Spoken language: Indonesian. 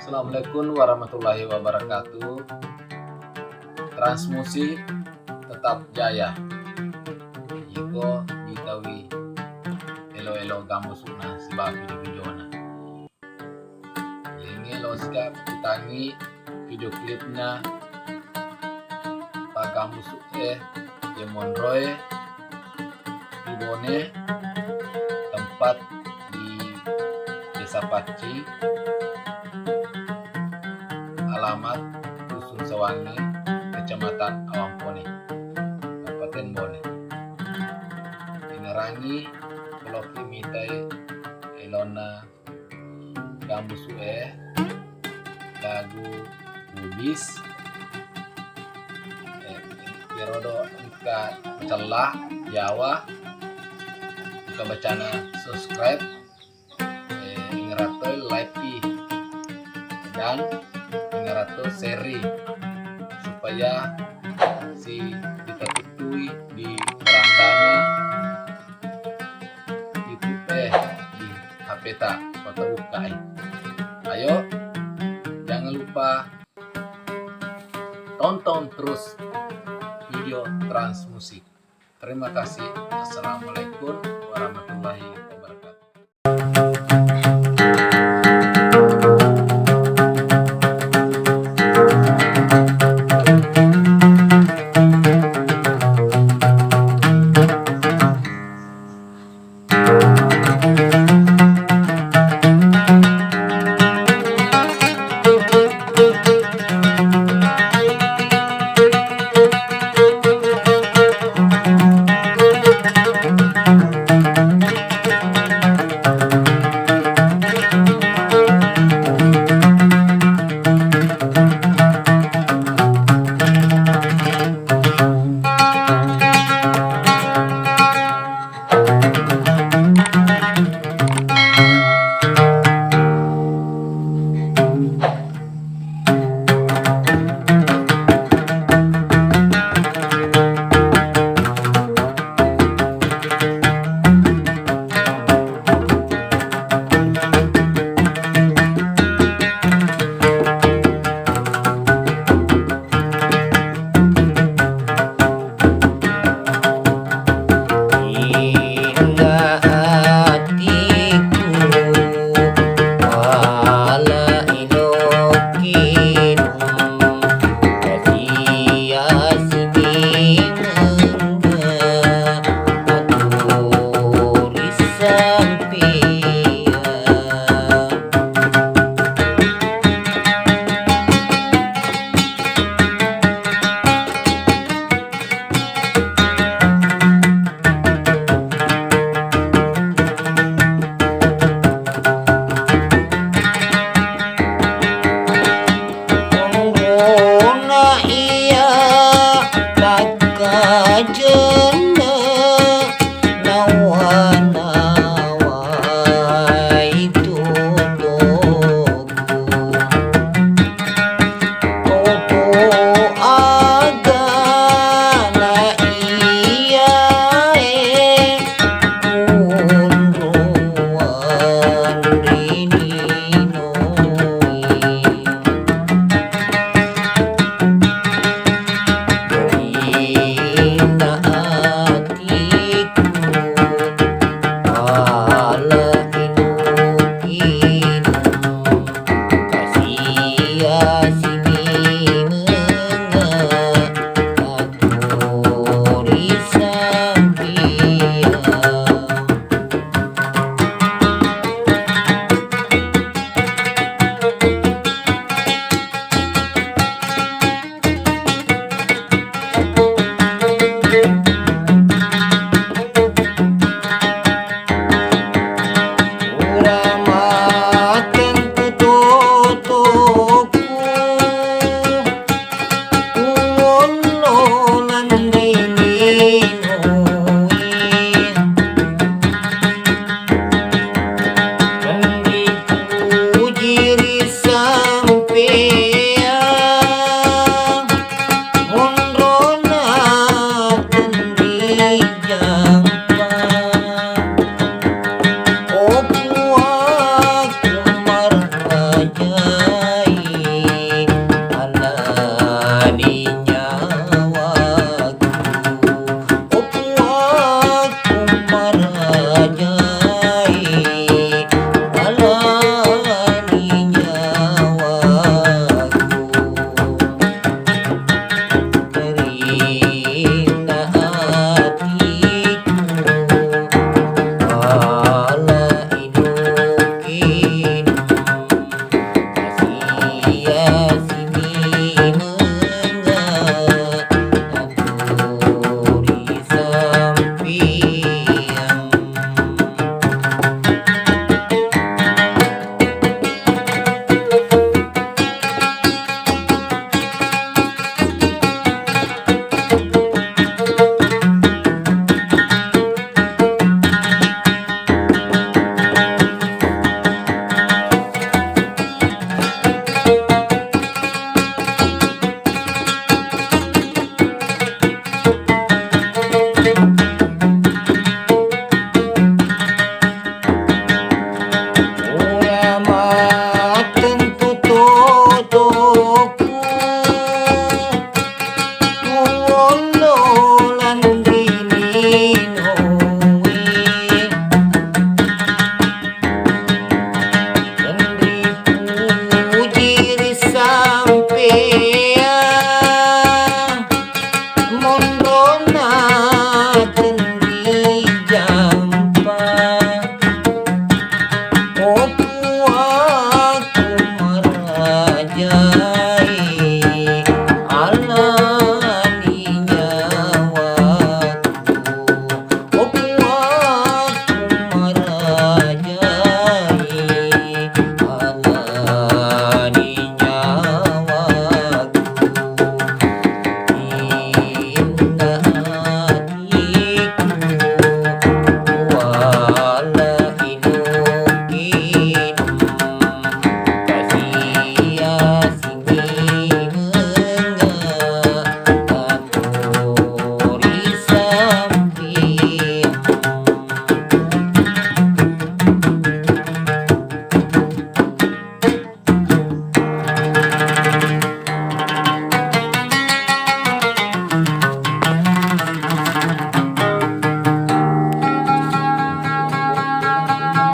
Assalamualaikum warahmatullahi wabarakatuh. Transmusi tetap jaya. Iko ditawi elo-elo gambusuna si babi di videona. Ini lo sikap ditangi video klipnya Pak Gambus Monroe di Bone, tempat di Desa Paci, alamat Dusun Sewangi, Kecamatan Awangpone, Kabupaten Bone. Dinerangi Peloki Mitai Elona Gambus lagu Bubis Yerodo Ika celah Jawa Ika bacana subscribe ngerato like dan ngerato seri supaya si kita tutui di berandanya di HP ta foto buka. Ayo jangan lupa tonton terus video Transmusik. Terima kasih. Assalamualaikum warahmatullahi wabarakatuh. Oh, aku marah